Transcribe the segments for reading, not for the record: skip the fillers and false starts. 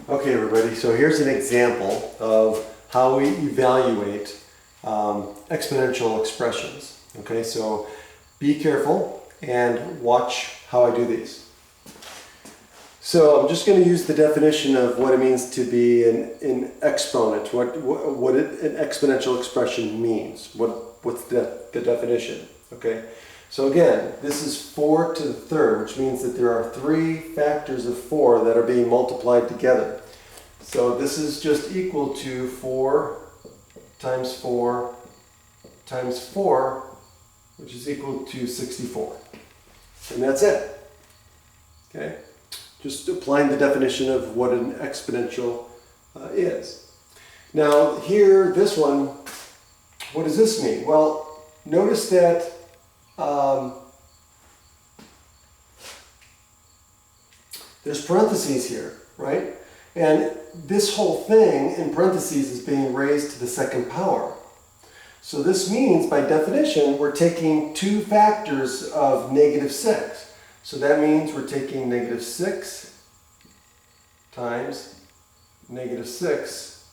Okay, everybody, so here's an example of how we evaluate exponential expressions. Okay, so be careful and watch how I do these. So I'm just going to use the definition of what it means to be an exponent, what an exponential expression means. What's the definition? Okay, so again, this is 4 to the third, which means that there are 3 factors of 4 that are being multiplied together. So this is just equal to 4 times 4 times 4, which is equal to 64. And that's it. Okay? Just applying the definition of what an exponential is. Now here, this one, what does this mean? Well, notice that there's parentheses here, right? And this whole thing in parentheses is being raised to the second power. So this means, by definition, we're taking 2 factors of -6. So that means we're taking -6 times -6,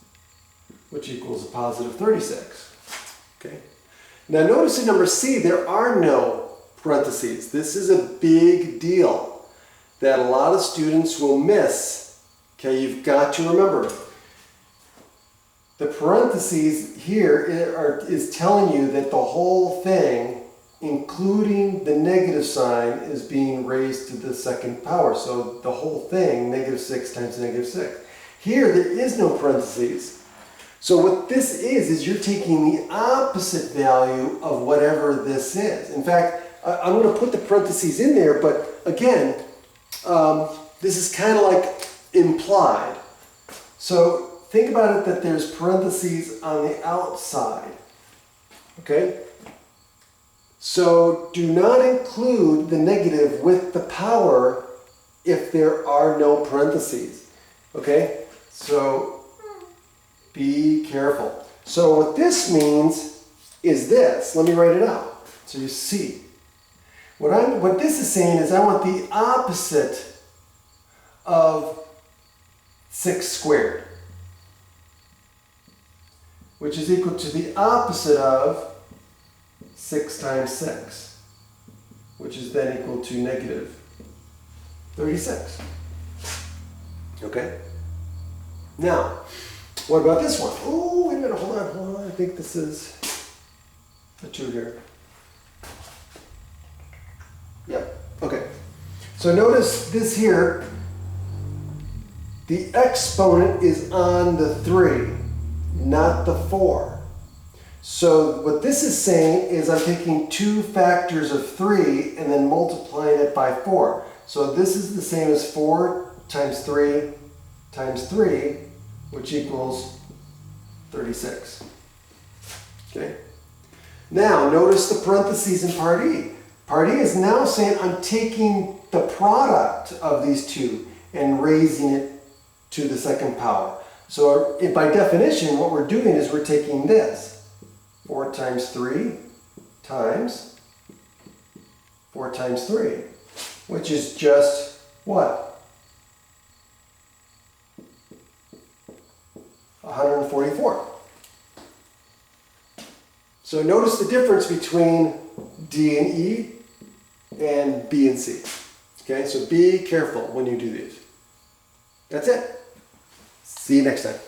which equals a positive 36. Okay. Now notice in number C, there are no parentheses. This is a big deal that a lot of students will miss. Okay, you've got to remember, the parentheses here is telling you that the whole thing, including the negative sign, is being raised to the second power. So the whole thing, -6 times -6. Here, there is no parentheses. So what this is you're taking the opposite value of whatever this is. In fact, I'm going to put the parentheses in there, but again, this is kind of like implied. So think about it that there's parentheses on the outside. Okay? So do not include the negative with the power if there are no parentheses. Okay? So be careful. So what this means is this. Let me write it out so you see. What this is saying is I want the opposite of 6 squared, which is equal to the opposite of 6 times 6, which is then equal to -36. Okay? Now, what about this one? Oh, wait a minute, hold on. I think this is the 2 here. Yep, okay. So notice this here. The exponent is on the 3, not the 4. So what this is saying is I'm taking 2 factors of 3 and then multiplying it by 4. So this is the same as 4 times 3 times 3, which equals 36. Okay? Now notice the parentheses in part E. Part E is now saying I'm taking the product of these 2 and raising it to the second power. So by definition, what we're doing is we're taking this, 4 times 3 times 4 times 3, which is just what? 144. So notice the difference between D and E and B and C. Okay, so be careful when you do these. That's it. See you next time.